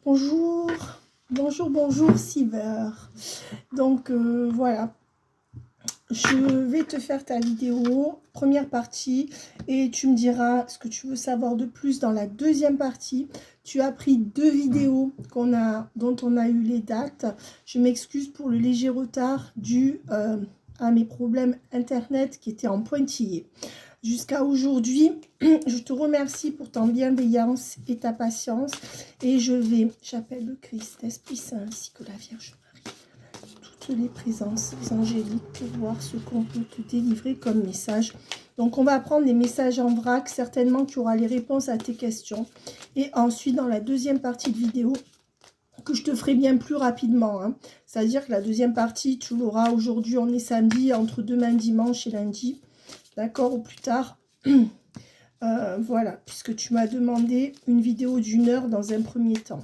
Bonjour, bonjour Siver. Donc voilà, je vais te faire ta vidéo, première partie, et tu me diras ce que tu veux savoir de plus dans la deuxième partie. Tu as pris 2 vidéos dont on a eu les dates. Je m'excuse pour le léger retard dû à mes problèmes internet qui étaient en pointillé. Jusqu'à aujourd'hui, je te remercie pour ta bienveillance et ta patience. Et j'appelle le Christ, Esprit Saint, ainsi que la Vierge Marie, toutes les présences angéliques pour voir ce qu'on peut te délivrer comme message. Donc, on va prendre les messages en vrac. Certainement, tu auras les réponses à tes questions. Et ensuite, dans la deuxième partie de vidéo, que je te ferai bien plus rapidement. Hein. C'est-à-dire que la deuxième partie, tu l'auras aujourd'hui, on est samedi, entre demain, dimanche et lundi. D'accord, au plus tard. Voilà, puisque tu m'as demandé une vidéo d'1 heure dans un premier temps.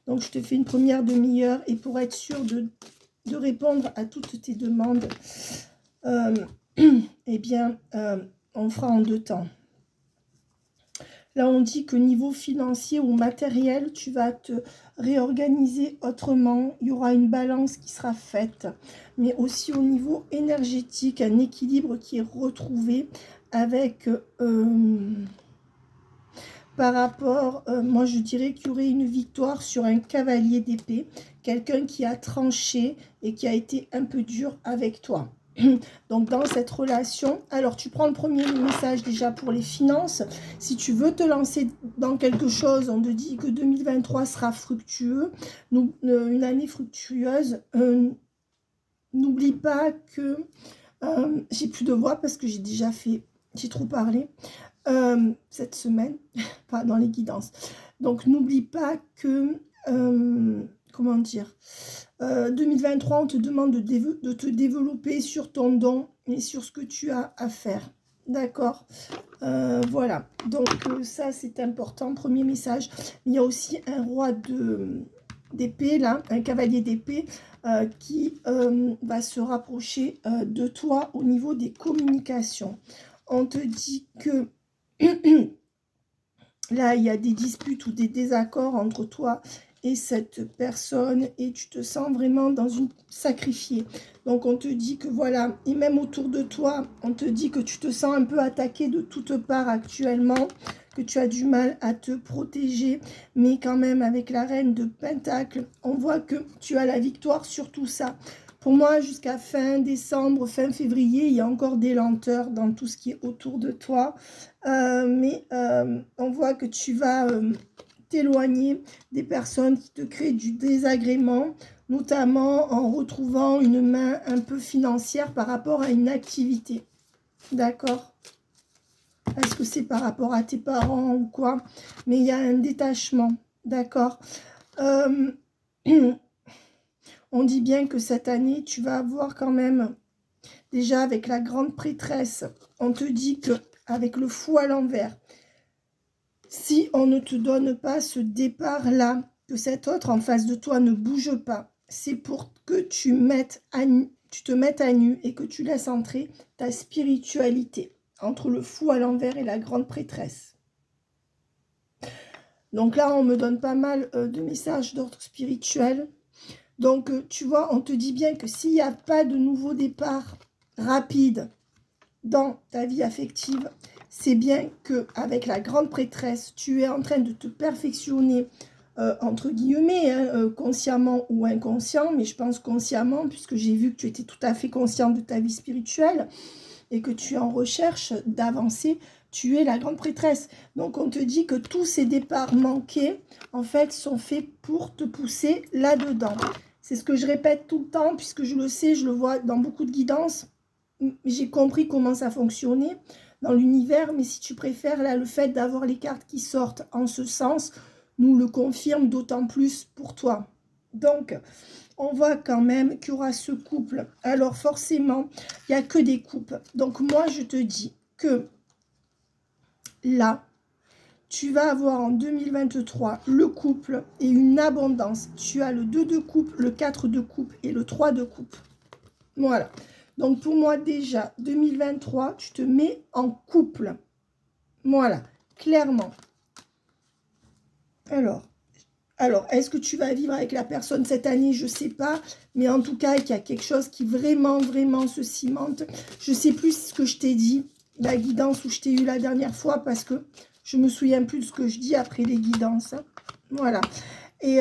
Donc, je te fais une première demi-heure. Et pour être sûr de répondre à toutes tes demandes, eh bien, on fera en 2 temps. Là, on dit que niveau financier ou matériel, tu vas te réorganiser autrement. Il y aura une balance qui sera faite. Mais aussi au niveau énergétique, un équilibre qui est retrouvé avec... par rapport, moi je dirais qu'il y aurait une victoire sur un cavalier d'épée. Quelqu'un qui a tranché et qui a été un peu dur avec toi. Donc dans cette relation, alors tu prends le premier message déjà pour les finances. Si tu veux te lancer dans quelque chose, on te dit que 2023 sera fructueux, une année fructueuse. N'oublie pas que j'ai plus de voix parce que j'ai trop parlé cette semaine, pas dans les guidances. Donc n'oublie pas que comment dire, 2023, on te demande de te développer sur ton don et sur ce que tu as à faire. D'accord, voilà. Donc, ça, c'est important. Premier message. Il y a aussi un roi d'épée, là, un cavalier d'épée qui va se rapprocher de toi au niveau des communications. On te dit que là, il y a des disputes ou des désaccords entre toi et cette personne et tu te sens vraiment dans une sacrifiée. Donc, on te dit que voilà, et même autour de toi, on te dit que tu te sens un peu attaqué de toutes parts actuellement, que tu as du mal à te protéger, mais quand même avec la reine de Pentacle, on voit que tu as la victoire sur tout ça. Pour moi, jusqu'à fin décembre, fin février, il y a encore des lenteurs dans tout ce qui est autour de toi. Mais on voit que tu vas t'éloigner des personnes qui te créent du désagrément, notamment en retrouvant une main un peu financière par rapport à une activité. D'accord? Est-ce que c'est par rapport à tes parents ou quoi? Mais il y a un détachement. D'accord? On dit bien que cette année, tu vas avoir quand même, déjà avec la grande prêtresse, on te dit que avec le fou à l'envers, si on ne te donne pas ce départ-là, que cet autre en face de toi ne bouge pas, c'est pour que tu te mettes à nu et que tu laisses entrer ta spiritualité entre le fou à l'envers et la grande prêtresse. Donc là, on me donne pas mal de messages d'ordre spirituel. Donc, tu vois, on te dit bien que s'il n'y a pas de nouveau départ rapide dans ta vie affective, c'est bien qu'avec la grande prêtresse, tu es en train de te perfectionner, entre guillemets, hein, consciemment ou inconscient, mais je pense consciemment, puisque j'ai vu que tu étais tout à fait consciente de ta vie spirituelle et que tu es en recherche d'avancer, tu es la grande prêtresse. Donc, on te dit que tous ces départs manqués, en fait, sont faits pour te pousser là-dedans. C'est ce que je répète tout le temps, puisque je le sais, je le vois dans beaucoup de guidances. J'ai compris comment ça fonctionnait dans l'univers, mais si tu préfères, là, le fait d'avoir les cartes qui sortent en ce sens, nous le confirme d'autant plus pour toi. Donc, on voit quand même qu'il y aura ce couple. Alors, forcément, il n'y a que des couples. Donc, moi, je te dis que là, tu vas avoir en 2023 le couple et une abondance. Tu as le 2 de coupe, le 4 de coupe et le 3 de coupe. Voilà. Donc, pour moi, déjà, 2023, tu te mets en couple. Voilà, clairement. Alors, Alors, est-ce que tu vas vivre avec la personne cette année? Je ne sais pas. Mais en tout cas, il y a quelque chose qui vraiment, vraiment se cimente. Je ne sais plus ce que je t'ai dit, la guidance où je t'ai eu la dernière fois, parce que je ne me souviens plus de ce que je dis après les guidances. Voilà. Et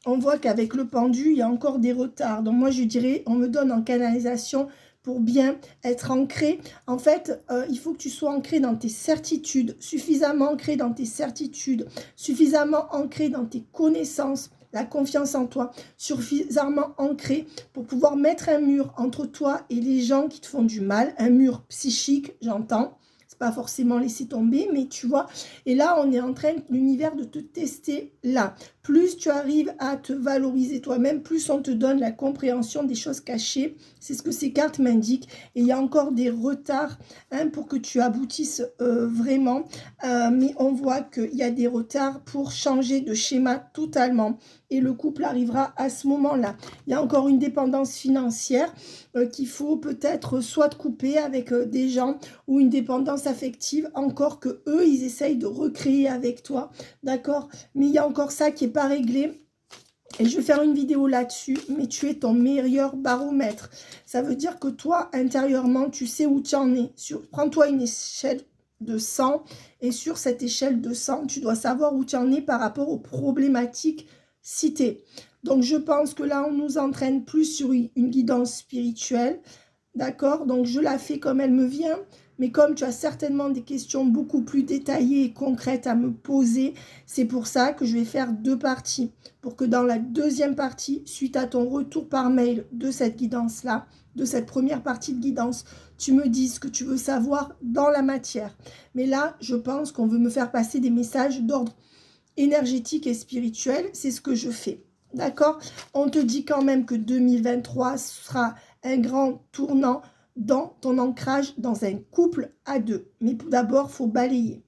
on voit qu'avec le pendu, il y a encore des retards. Donc moi, je dirais, on me donne en canalisation pour bien être ancré. En fait, il faut que tu sois ancré dans tes certitudes, suffisamment ancré dans tes certitudes, suffisamment ancré dans tes connaissances, la confiance en toi, suffisamment ancré pour pouvoir mettre un mur entre toi et les gens qui te font du mal, un mur psychique, j'entends. Pas forcément laisser tomber, mais tu vois, et là on est en train, l'univers, de te tester là. Plus tu arrives à te valoriser toi-même, plus on te donne la compréhension des choses cachées. C'est ce que ces cartes m'indiquent. Et il y a encore des retards pour que tu aboutisses vraiment, mais on voit qu'il y a des retards pour changer de schéma totalement, et le couple arrivera à ce moment-là. Il y a encore une dépendance financière qu'il faut peut-être soit couper avec des gens, ou une dépendance affective encore que eux ils essayent de recréer avec toi, d'accord? Mais il y a encore ça qui n'est pas réglé. Et je vais faire une vidéo là-dessus, mais tu es ton meilleur baromètre. Ça veut dire que toi, intérieurement, tu sais où tu en es. Prends-toi une échelle de 100, et sur cette échelle de 100, tu dois savoir où tu en es par rapport aux problématiques citées. Donc, je pense que là, on nous entraîne plus sur une guidance spirituelle, d'accord? Donc, je la fais comme elle me vient. Mais comme tu as certainement des questions beaucoup plus détaillées et concrètes à me poser, c'est pour ça que je vais faire 2 parties. Pour que dans la deuxième partie, suite à ton retour par mail de cette guidance-là, de cette première partie de guidance, tu me dises ce que tu veux savoir dans la matière. Mais là, je pense qu'on veut me faire passer des messages d'ordre énergétique et spirituel. C'est ce que je fais. D'accord? On te dit quand même que 2023 sera un grand tournant dans ton ancrage dans un couple à 2. Mais d'abord, il faut balayer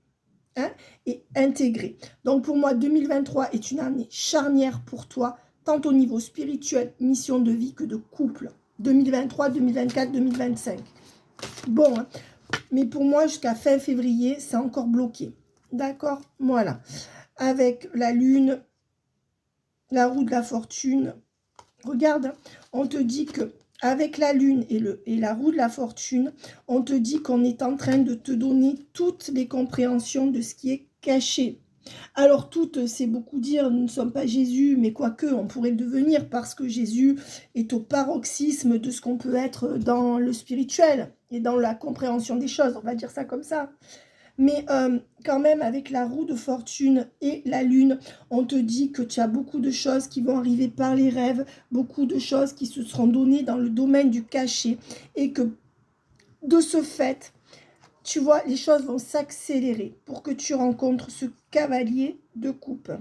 et intégrer. Donc pour moi, 2023 est une année charnière pour toi, tant au niveau spirituel, mission de vie, que de couple. 2023, 2024, 2025. Bon, mais pour moi, jusqu'à fin février, c'est encore bloqué. D'accord? Voilà. Avec la lune, la roue de la fortune. Regarde, on te dit que avec la lune et la roue de la fortune, on te dit qu'on est en train de te donner toutes les compréhensions de ce qui est caché. Alors toutes, c'est beaucoup dire, nous ne sommes pas Jésus, mais quoique, on pourrait le devenir, parce que Jésus est au paroxysme de ce qu'on peut être dans le spirituel et dans la compréhension des choses, on va dire ça comme ça. Mais quand même, avec la roue de fortune et la lune, on te dit que tu as beaucoup de choses qui vont arriver par les rêves, beaucoup de choses qui se seront données dans le domaine du caché, et que de ce fait, tu vois, les choses vont s'accélérer pour que tu rencontres ce cavalier de coupe.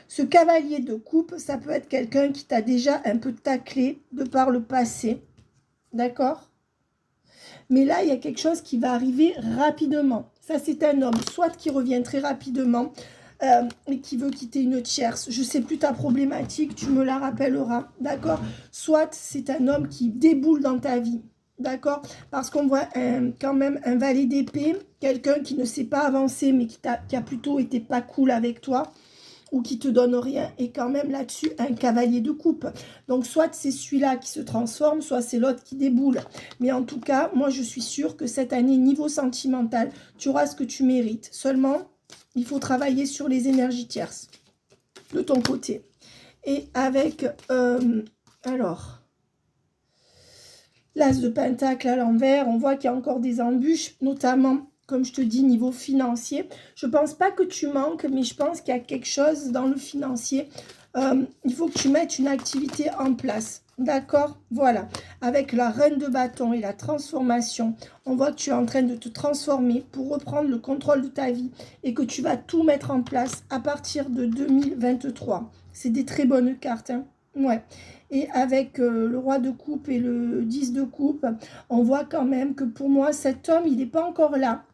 Ce cavalier de coupe, ça peut être quelqu'un qui t'a déjà un peu taclé de par le passé, d'accord? Mais là, il y a quelque chose qui va arriver rapidement. Ça, c'est un homme, soit qui revient très rapidement et qui veut quitter une tierce. Je ne sais plus ta problématique, tu me la rappelleras, d'accord? Soit c'est un homme qui déboule dans ta vie, d'accord? Parce qu'on voit quand même un valet d'épée, quelqu'un qui ne sait pas avancer, mais qui a plutôt été pas cool avec toi, ou qui te donne rien, et quand même là-dessus un cavalier de coupe. Donc soit c'est celui-là qui se transforme, soit c'est l'autre qui déboule. Mais en tout cas, moi je suis sûre que cette année, niveau sentimental, tu auras ce que tu mérites. Seulement, il faut travailler sur les énergies tierces de ton côté. Et avec, alors, l'as de pentacle à l'envers, on voit qu'il y a encore des embûches, notamment, comme je te dis, niveau financier. Je ne pense pas que tu manques, mais je pense qu'il y a quelque chose dans le financier. Il faut que tu mettes une activité en place. D'accord? Voilà. Avec la reine de bâton et la transformation, on voit que tu es en train de te transformer pour reprendre le contrôle de ta vie, et que tu vas tout mettre en place à partir de 2023. C'est des très bonnes cartes, hein? Ouais. Et avec le roi de coupe et le 10 de coupe, on voit quand même que pour moi, cet homme, il n'est pas encore là,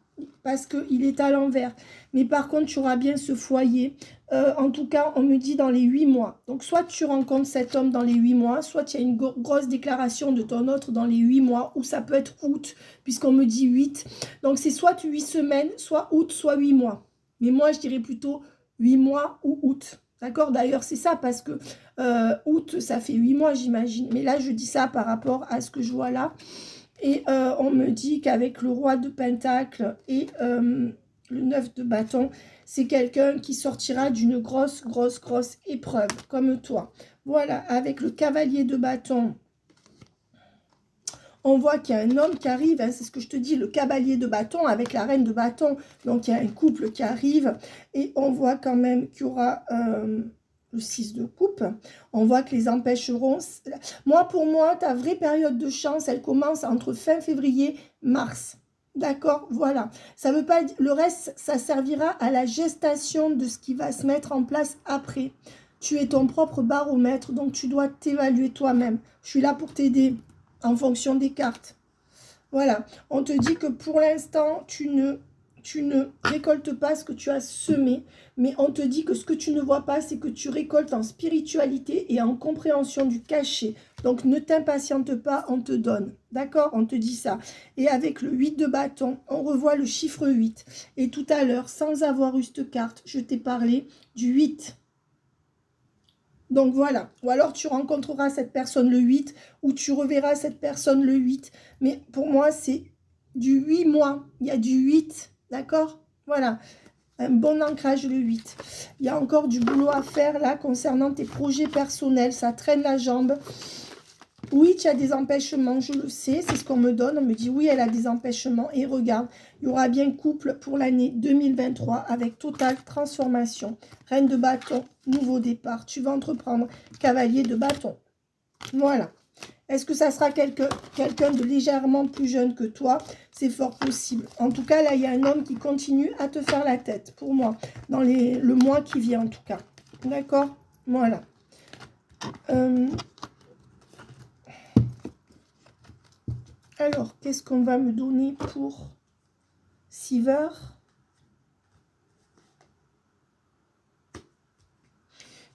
parce qu'il est à l'envers. Mais par contre, tu auras bien ce foyer. En tout cas, on me dit dans les 8 mois. Donc, soit tu rencontres cet homme dans les 8 mois, soit il y a une grosse déclaration de ton autre dans les 8 mois, ou ça peut être août, puisqu'on me dit 8. Donc, c'est soit 8 semaines, soit août, soit 8 mois. Mais moi, je dirais plutôt 8 mois ou août. D'accord? D'ailleurs, c'est ça, parce que août, ça fait 8 mois, j'imagine. Mais là, je dis ça par rapport à ce que je vois là. Et on me dit qu'avec le roi de Pentacle et le 9 de bâton, c'est quelqu'un qui sortira d'une grosse épreuve, comme toi. Voilà, avec le cavalier de bâton, on voit qu'il y a un homme qui arrive, hein, c'est ce que je te dis, le cavalier de bâton avec la reine de bâton. Donc, il y a un couple qui arrive et on voit quand même qu'il y aura le 6 de coupe. On voit que les empêcheront. Moi, pour moi, ta vraie période de chance, elle commence entre fin février, mars. D'accord? Voilà. Ça veut pas dire... Le reste, ça servira à la gestation de ce qui va se mettre en place après. Tu es ton propre baromètre, donc tu dois t'évaluer toi-même. Je suis là pour t'aider en fonction des cartes. Voilà, on te dit que pour l'instant, tu ne récoltes pas ce que tu as semé, mais on te dit que ce que tu ne vois pas, c'est que tu récoltes en spiritualité et en compréhension du cachet. Donc, ne t'impatiente pas, on te donne. D'accord? On te dit ça. Et avec le 8 de bâton, on revoit le chiffre 8. Et tout à l'heure, sans avoir eu cette carte, je t'ai parlé du 8. Donc voilà, ou alors tu rencontreras cette personne le 8, ou tu reverras cette personne le 8. Mais pour moi, c'est du 8 mois. Il y a du 8, d'accord? Voilà, un bon ancrage le 8. Il y a encore du boulot à faire là concernant tes projets personnels. Ça traîne la jambe. Oui, tu as des empêchements, je le sais, c'est ce qu'on me donne. On me dit oui, elle a des empêchements. Et regarde, il y aura bien couple pour l'année 2023 avec totale transformation. Reine de bâton, nouveau départ. Tu vas entreprendre cavalier de bâton. Voilà. Est-ce que ça sera quelqu'un de légèrement plus jeune que toi? C'est fort possible. En tout cas, là, il y a un homme qui continue à te faire la tête, pour moi, dans le mois qui vient, en tout cas. D'accord? Voilà. Alors, qu'est-ce qu'on va me donner pour Siever?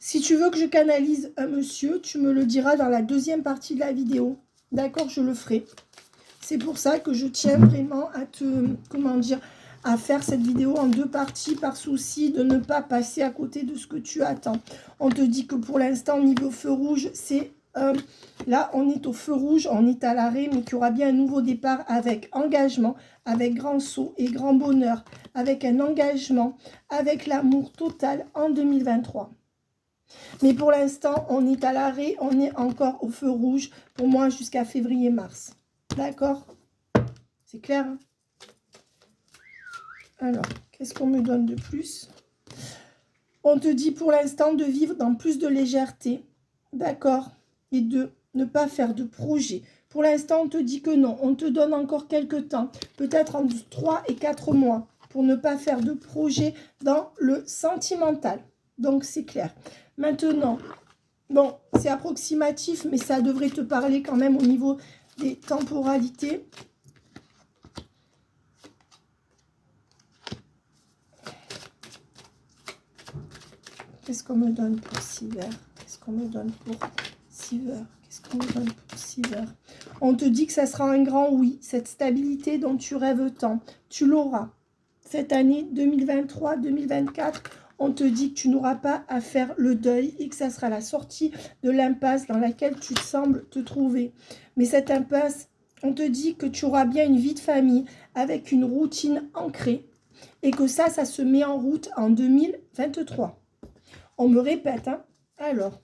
Si tu veux que je canalise un monsieur, tu me le diras dans la deuxième partie de la vidéo. D'accord, je le ferai. C'est pour ça que je tiens vraiment à te, comment dire, à faire cette vidéo en 2 parties par souci de ne pas passer à côté de ce que tu attends. On te dit que pour l'instant, niveau feu rouge, c'est... là, on est au feu rouge, on est à l'arrêt, mais qu'il y aura bien un nouveau départ avec engagement, avec grand saut et grand bonheur, avec un engagement, avec l'amour total en 2023. Mais pour l'instant, on est à l'arrêt, on est encore au feu rouge, pour moi, jusqu'à février-mars. D'accord? C'est clair, hein? Alors, qu'est-ce qu'on me donne de plus? On te dit pour l'instant de vivre dans plus de légèreté, d'accord? Et de ne pas faire de projet. Pour l'instant, on te dit que non. On te donne encore quelques temps, peut-être entre 3 et 4 mois, pour ne pas faire de projet dans le sentimental. Donc, c'est clair. Maintenant, bon, c'est approximatif, mais ça devrait te parler quand même au niveau des temporalités. Qu'est-ce qu'on me donne pour Siever? Qu'est-ce qu'on me donne pour Siever? Qu'est-ce qu'on me donne pour Siever? On te dit que ça sera un grand oui. Cette stabilité dont tu rêves tant, tu l'auras. Cette année 2023-2024, on te dit que tu n'auras pas à faire le deuil et que ça sera la sortie de l'impasse dans laquelle tu sembles te trouver. Mais cette impasse, on te dit que tu auras bien une vie de famille avec une routine ancrée et que ça se met en route en 2023. On me répète, hein. Alors,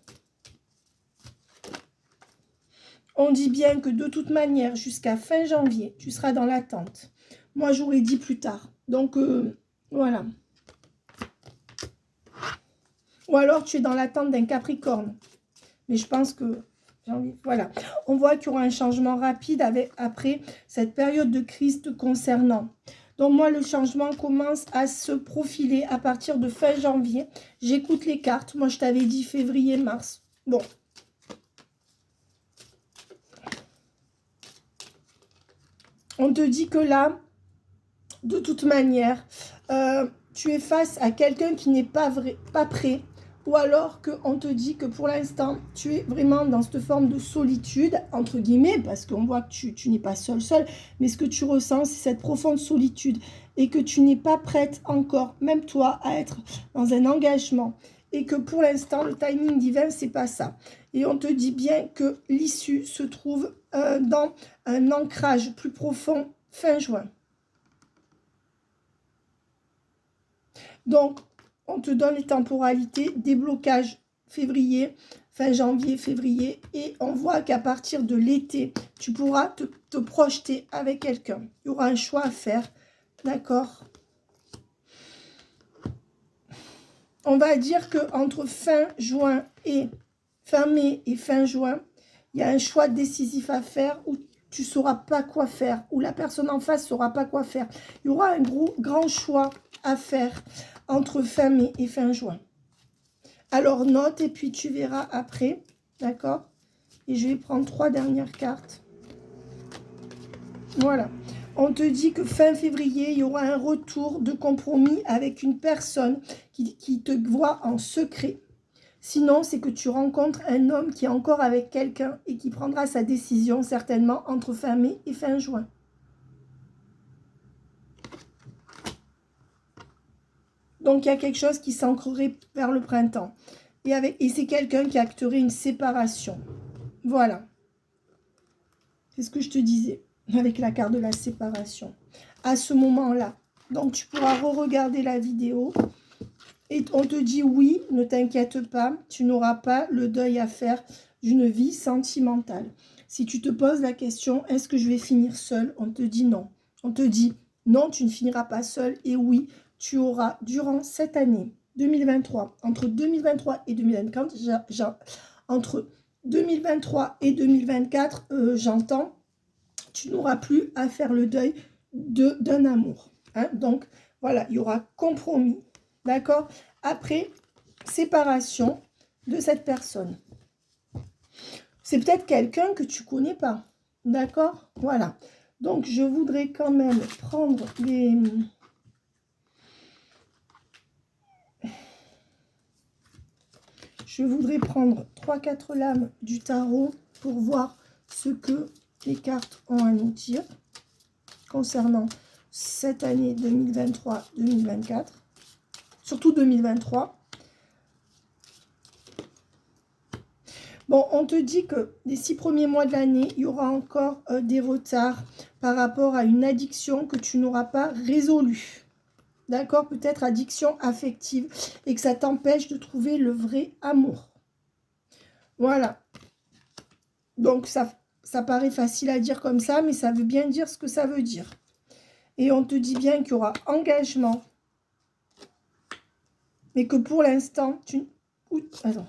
on dit bien que de toute manière, jusqu'à fin janvier, tu seras dans l'attente. Moi, j'aurais dit plus tard. Donc, voilà. Ou alors, tu es dans l'attente d'un Capricorne. Mais je pense que... Voilà. On voit qu'il y aura un changement rapide après cette période de crise te concernant. Donc, moi, le changement commence à se profiler à partir de fin janvier. J'écoute les cartes. Moi, je t'avais dit février-mars. Bon. On te dit que là, de toute manière, tu es face à quelqu'un qui n'est pas prêt. Ou alors qu'on te dit que pour l'instant, tu es vraiment dans cette forme de solitude, entre guillemets, parce qu'on voit que tu n'es pas seul, mais ce que tu ressens, c'est cette profonde solitude et que tu n'es pas prête encore, même toi, à être dans un engagement. et que pour l'instant, le timing divin, c'est pas ça. Et on te dit bien que l'issue se trouve dans un ancrage plus profond fin juin. Donc, on te donne les temporalités, déblocage février, fin janvier, février, et on voit qu'à partir de l'été, tu pourras te projeter avec quelqu'un. Il y aura un choix à faire, d'accord? On va dire qu'entre fin juin et fin mai et fin juin, il y a un choix décisif à faire où tu ne sauras pas quoi faire, où la personne en face ne saura pas quoi faire. Il y aura un grand choix à faire entre fin mai et fin juin. Alors note et puis tu verras après, d'accord? Et je vais prendre 3 dernières cartes. Voilà. On te dit que fin février, il y aura un retour de compromis avec une personne qui te voit en secret. Sinon, c'est que tu rencontres un homme qui est encore avec quelqu'un et qui prendra sa décision certainement entre fin mai et fin juin. Donc, il y a quelque chose qui s'ancrerait vers le printemps. Et c'est quelqu'un qui acterait une séparation. Voilà. C'est ce que je te disais avec la carte de la séparation. À ce moment-là. Donc, tu pourras re-regarder la vidéo. Et on te dit oui, ne t'inquiète pas, tu n'auras pas le deuil à faire d'une vie sentimentale. Si tu te poses la question, est-ce que je vais finir seule? On te dit non. On te dit non, tu ne finiras pas seule. Et oui, tu auras durant cette année 2023, entre 2023 et 2024, entre 2023 et 2024, j'entends, tu n'auras plus à faire le deuil d'un amour. Hein? Donc, voilà, il y aura compromis. D'accord? Après, séparation de cette personne. C'est peut-être quelqu'un que tu ne connais pas. D'accord? Voilà. Donc, je voudrais quand même prendre les... Je voudrais prendre 3-4 lames du tarot pour voir ce que les cartes ont à nous dire concernant cette année 2023-2024. Surtout 2023. Bon, on te dit que les 6 premiers mois de l'année, il y aura encore des retards par rapport à une addiction que tu n'auras pas résolue. D'accord? Peut-être addiction affective et que ça t'empêche de trouver le vrai amour. Voilà. Donc, ça paraît facile à dire comme ça, mais ça veut bien dire ce que ça veut dire. Et on te dit bien qu'il y aura engagement. Mais que pour l'instant, Attends.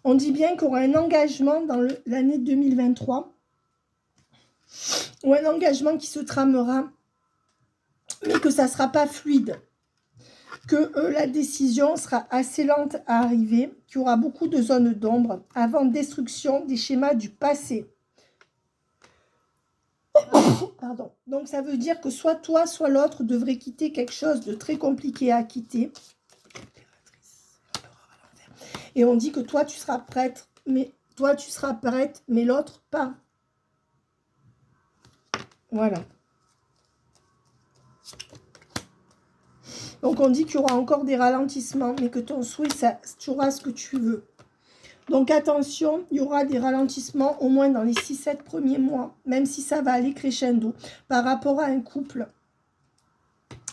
On dit bien qu'il y aura un engagement dans l'année 2023. Ou un engagement qui se tramera, mais que ça ne sera pas fluide. Que la décision sera assez lente à arriver. Qu'il y aura beaucoup de zones d'ombre avant destruction des schémas du passé. Pardon. Donc, ça veut dire que soit toi, soit l'autre devrait quitter quelque chose de très compliqué à quitter. Et on dit que toi, tu seras prête, mais l'autre pas. Voilà. Donc, on dit qu'il y aura encore des ralentissements, mais que ton souhait, tu auras ce que tu veux. Donc, attention, il y aura des ralentissements au moins dans les 6-7 premiers mois, même si ça va aller crescendo par rapport à un couple.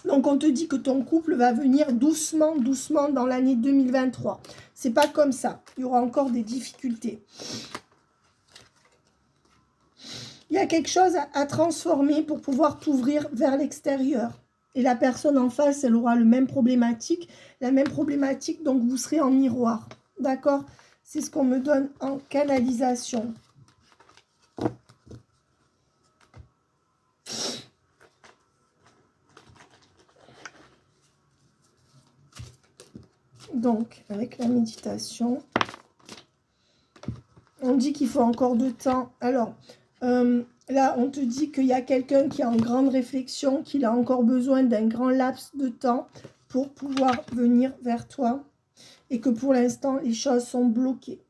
Donc, on te dit que ton couple va venir doucement, doucement dans l'année 2023. C'est pas comme ça. Il y aura encore des difficultés. Il y a quelque chose à transformer pour pouvoir t'ouvrir vers l'extérieur. Et la personne en face, elle aura la même problématique, donc vous serez en miroir. D'accord? C'est ce qu'on me donne en canalisation. Donc, avec la méditation, on dit qu'il faut encore de temps. Alors, là, on te dit qu'il y a quelqu'un qui est en grande réflexion, qu'il a encore besoin d'un grand laps de temps pour pouvoir venir vers toi. Et que pour l'instant, les choses sont bloquées.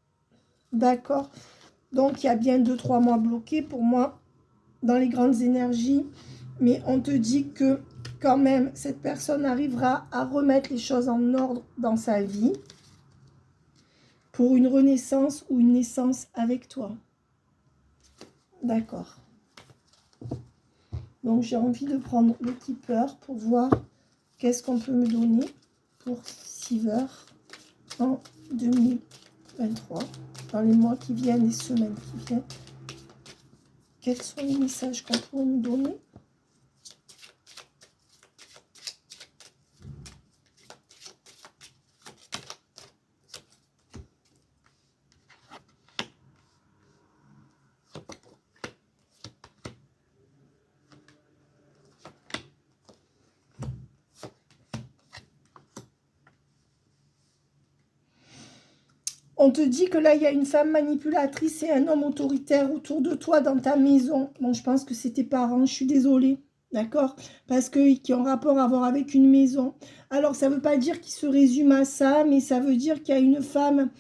D'accord? Donc, il y a bien 2-3 mois bloqués pour moi, dans les grandes énergies. Mais on te dit que quand même, cette personne arrivera à remettre les choses en ordre dans sa vie pour une renaissance ou une naissance avec toi. D'accord. Donc, j'ai envie de prendre le keeper pour voir qu'est-ce qu'on peut me donner pour Siver en 2023, dans les mois qui viennent, les semaines qui viennent. Quels sont les messages qu'on pourrait me donner? On te dit que là, il y a une femme manipulatrice et un homme autoritaire autour de toi dans ta maison. Bon, je pense que c'est tes parents, je suis désolée, d'accord? Parce que qui ont rapport à voir avec une maison. Alors, ça ne veut pas dire qu'il se résume à ça, mais ça veut dire qu'il y a une femme...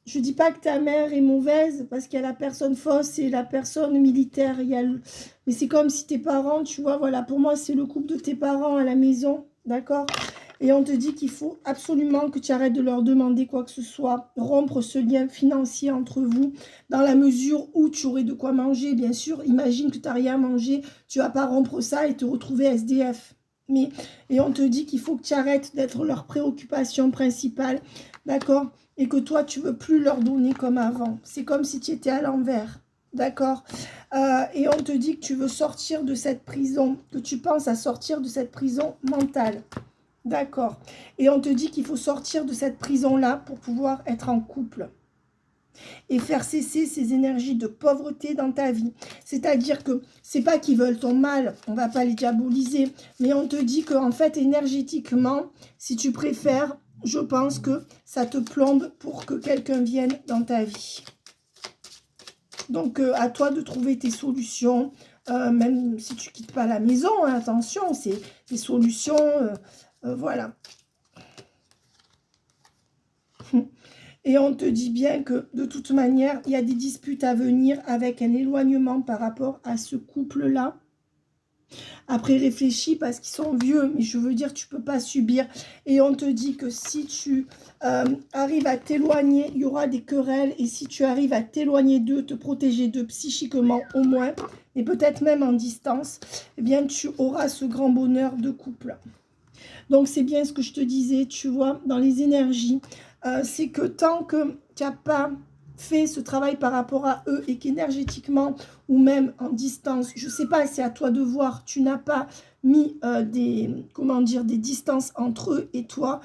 Je ne dis pas que ta mère est mauvaise, parce qu'il y a la personne fausse et la personne militaire. Mais c'est comme si tes parents, tu vois, voilà, pour moi, c'est le couple de tes parents à la maison, d'accord? Et on te dit qu'il faut absolument que tu arrêtes de leur demander quoi que ce soit, rompre ce lien financier entre vous, dans la mesure où tu aurais de quoi manger, bien sûr. Imagine que tu n'as rien à manger, tu ne vas pas rompre ça et te retrouver SDF. Et on te dit qu'il faut que tu arrêtes d'être leur préoccupation principale, d'accord? Et que toi, tu ne veux plus leur donner comme avant. C'est comme si tu étais à l'envers, d'accord? Et on te dit que tu veux sortir de cette prison, que tu penses à sortir de cette prison mentale. D'accord. Et on te dit qu'il faut sortir de cette prison-là pour pouvoir être en couple. Et faire cesser ces énergies de pauvreté dans ta vie. C'est-à-dire que c'est pas qu'ils veulent ton mal, on va pas les diaboliser, mais on te dit qu'en fait, énergétiquement, si tu préfères, je pense que ça te plombe pour que quelqu'un vienne dans ta vie. Donc, à toi de trouver tes solutions, même si tu quittes pas la maison, hein, attention, c'est des solutions... voilà. Et on te dit bien que de toute manière, il y a des disputes à venir avec un éloignement par rapport à ce couple-là. Après, réfléchis parce qu'ils sont vieux, mais je veux dire, tu ne peux pas subir. Et on te dit que si tu arrives à t'éloigner, il y aura des querelles. Et si tu arrives à t'éloigner d'eux, te protéger d'eux psychiquement au moins, et peut-être même en distance, eh bien, tu auras ce grand bonheur de couple. Donc, c'est bien ce que je te disais, tu vois, dans les énergies. C'est que tant que tu n'as pas fait ce travail par rapport à eux et qu'énergétiquement ou même en distance, je ne sais pas, c'est à toi de voir, tu n'as pas mis des distances entre eux et toi,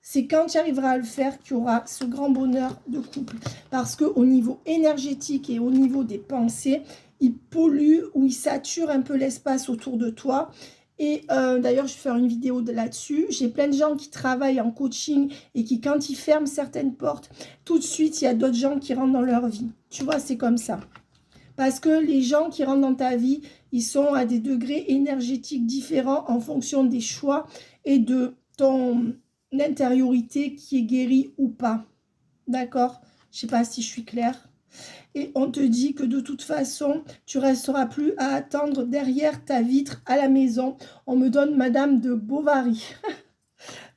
c'est quand tu arriveras à le faire qu'il y aura ce grand bonheur de couple. Parce qu'au niveau énergétique et au niveau des pensées, ils polluent ou ils saturent un peu l'espace autour de toi. Et d'ailleurs, je vais faire une vidéo là-dessus. J'ai plein de gens qui travaillent en coaching et qui, quand ils ferment certaines portes, tout de suite, il y a d'autres gens qui rentrent dans leur vie. Tu vois, c'est comme ça. Parce que les gens qui rentrent dans ta vie, ils sont à des degrés énergétiques différents en fonction des choix et de ton intériorité qui est guérie ou pas. D'accord? Je ne sais pas si je suis claire. Et on te dit que de toute façon, tu resteras plus à attendre derrière ta vitre à la maison. On me donne Madame de Bovary.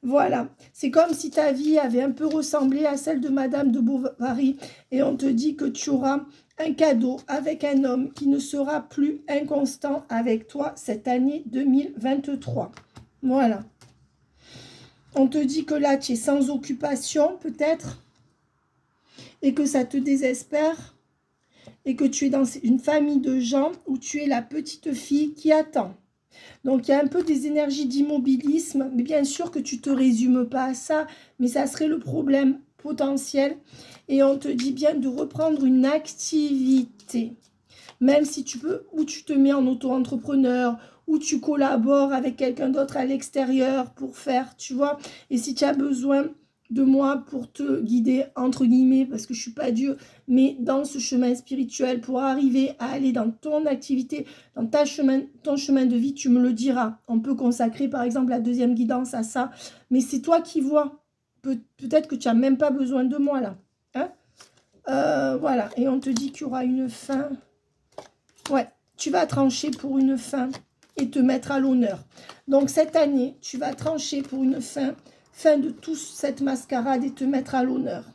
Voilà, c'est comme si ta vie avait un peu ressemblé à celle de Madame de Bovary. Et on te dit que tu auras un cadeau avec un homme qui ne sera plus inconstant avec toi cette année 2023. Voilà. On te dit que là, tu es sans occupation peut-être et que ça te désespère. Et que tu es dans une famille de gens où tu es la petite fille qui attend. Donc, il y a un peu des énergies d'immobilisme, mais bien sûr que tu ne te résumes pas à ça, mais ça serait le problème potentiel. Et on te dit bien de reprendre une activité, même si tu peux, ou tu te mets en auto-entrepreneur, ou tu collabores avec quelqu'un d'autre à l'extérieur pour faire, tu vois. Et si tu as besoin de moi pour te guider, entre guillemets, parce que je ne suis pas Dieu, mais dans ce chemin spirituel, pour arriver à aller dans ton activité, dans ton chemin de vie, tu me le diras. On peut consacrer, par exemple, la deuxième guidance à ça, mais c'est toi qui vois. Peut-être que tu n'as même pas besoin de moi, là. Hein, voilà, et on te dit qu'il y aura une fin. Ouais, tu vas trancher pour une fin. et te mettre à l'honneur. Donc cette année, tu vas trancher pour une fin de toute cette mascarade et te mettre à l'honneur.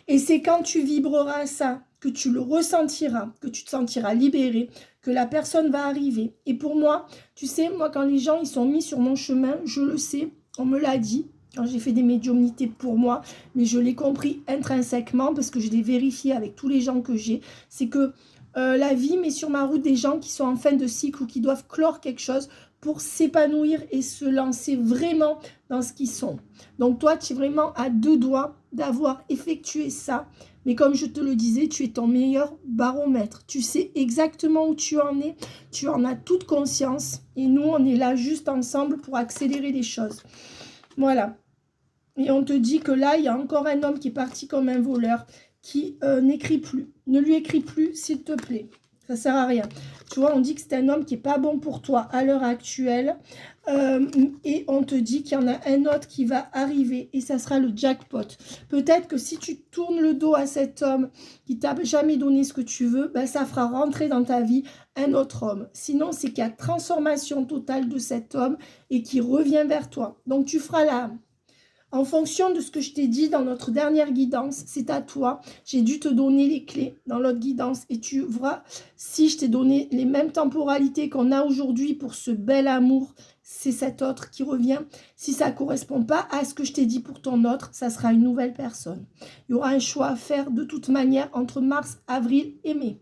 Et c'est quand tu vibreras ça, que tu le ressentiras, que tu te sentiras libéré, que la personne va arriver. Et pour moi, tu sais, moi quand les gens ils sont mis sur mon chemin, je le sais, on me l'a dit, quand j'ai fait des médiumnités pour moi, mais je l'ai compris intrinsèquement parce que je l'ai vérifié avec tous les gens que j'ai, c'est que la vie met sur ma route des gens qui sont en fin de cycle ou qui doivent clore quelque chose pour s'épanouir et se lancer vraiment dans ce qu'ils sont. Donc toi, tu es vraiment à 2 doigts d'avoir effectué ça. Mais comme je te le disais, tu es ton meilleur baromètre. Tu sais exactement où tu en es. Tu en as toute conscience. Et nous, on est là juste ensemble pour accélérer les choses. Voilà. Et on te dit que là, il y a encore un homme qui est parti comme un voleur, qui n'écrit plus. Ne lui écris plus, s'il te plaît. Ça ne sert à rien. Tu vois, on dit que c'est un homme qui n'est pas bon pour toi à l'heure actuelle. Et on te dit qu'il y en a un autre qui va arriver et ça sera le jackpot. Peut-être que si tu tournes le dos à cet homme qui t'a jamais donné ce que tu veux, ben ça fera rentrer dans ta vie un autre homme. Sinon, c'est qu'il y a transformation totale de cet homme et qui revient vers toi. Donc, tu feras la... En fonction de ce que je t'ai dit dans notre dernière guidance, c'est à toi. J'ai dû te donner les clés dans l'autre guidance et tu verras si je t'ai donné les mêmes temporalités qu'on a aujourd'hui pour ce bel amour, c'est cet autre qui revient. Si ça ne correspond pas à ce que je t'ai dit pour ton autre, ça sera une nouvelle personne. Il y aura un choix à faire de toute manière entre mars, avril et mai.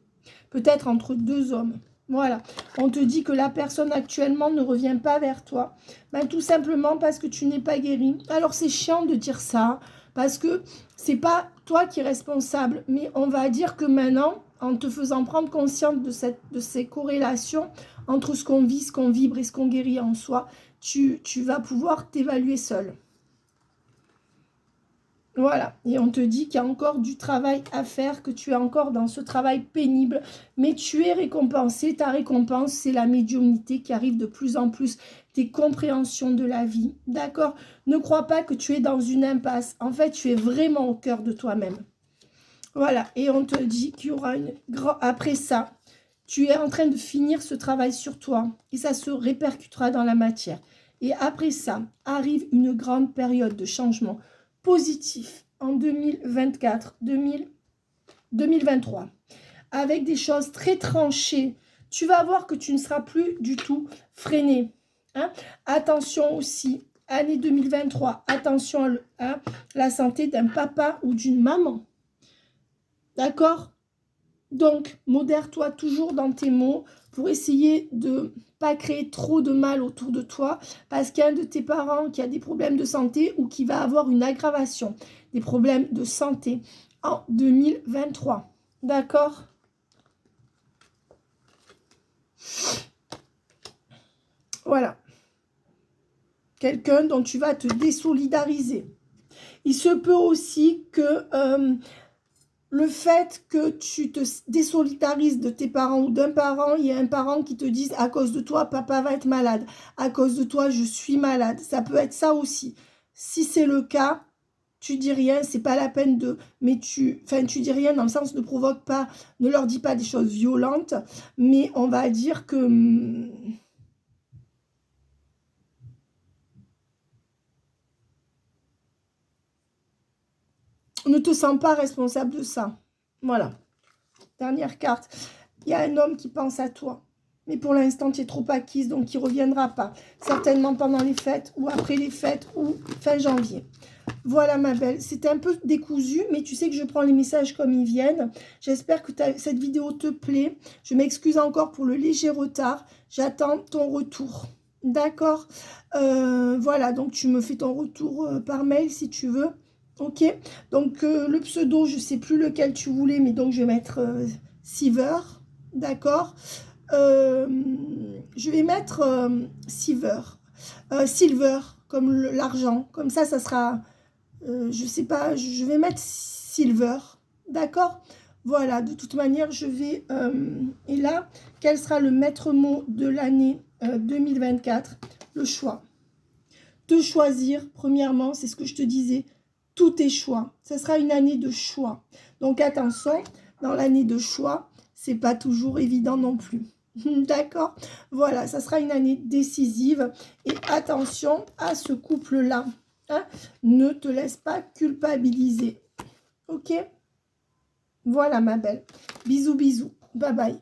Peut-être entre 2 hommes. Voilà, on te dit que la personne actuellement ne revient pas vers toi. Ben, tout simplement parce que tu n'es pas guéri. Alors c'est chiant de dire ça, parce que c'est pas toi qui es responsable. Mais on va dire que maintenant, en te faisant prendre conscience de ces corrélations entre ce qu'on vit, ce qu'on vibre et ce qu'on guérit en soi, tu vas pouvoir t'évaluer seul. Voilà, et on te dit qu'il y a encore du travail à faire, que tu es encore dans ce travail pénible, mais tu es récompensé. Ta récompense, c'est la médiumnité qui arrive de plus en plus, tes compréhensions de la vie, d'accord? Ne crois pas que tu es dans une impasse. En fait, tu es vraiment au cœur de toi-même. Voilà, et on te dit qu'il y aura après ça, tu es en train de finir ce travail sur toi, et ça se répercutera dans la matière. Et après ça, arrive une grande période de changement positif en 2024, 2023, avec des choses très tranchées. Tu vas voir que tu ne seras plus du tout freiné. Hein? Attention aussi, année 2023, attention à la santé d'un papa ou d'une maman. D'accord? Donc, modère-toi toujours dans tes mots pour essayer de pas créer trop de mal autour de toi parce qu'il y a un de tes parents qui a des problèmes de santé ou qui va avoir une aggravation des problèmes de santé en 2023. D'accord? Voilà. Quelqu'un dont tu vas te désolidariser. Il se peut aussi que... le fait que tu te désolidarises de tes parents ou d'un parent, il y a un parent qui te dise à cause de toi, papa va être malade. À cause de toi, je suis malade. Ça peut être ça aussi. Si c'est le cas, tu dis rien, c'est pas la peine de... Mais tu dis rien dans le sens ne provoque pas, ne leur dis pas des choses violentes. Mais on va dire que... ne te sens pas responsable de ça. Voilà. Dernière carte. Il y a un homme qui pense à toi. Mais pour l'instant, tu es trop acquise, donc il ne reviendra pas. Certainement pendant les fêtes, ou après les fêtes, ou fin janvier. Voilà, ma belle. C'était un peu décousu, mais tu sais que je prends les messages comme ils viennent. J'espère que cette vidéo te plaît. Je m'excuse encore pour le léger retard. J'attends ton retour. D'accord? Voilà, donc tu me fais ton retour par mail si tu veux. Ok, donc le pseudo, je ne sais plus lequel tu voulais, mais donc je vais mettre Silver, d'accord. Je vais mettre Silver, comme l'argent, comme ça sera, je sais pas, je vais mettre Silver, d'accord. Voilà, de toute manière, je vais, et là, quel sera le maître mot de l'année 2024? Le choix. De choisir, premièrement, c'est ce que je te disais, tous tes choix. Ce sera une année de choix. Donc attention, dans l'année de choix, c'est pas toujours évident non plus. D'accord? Voilà, ça sera une année décisive. Et attention à ce couple-là. Hein? Ne te laisse pas culpabiliser. Ok? Voilà, ma belle. Bisous, bisous. Bye bye.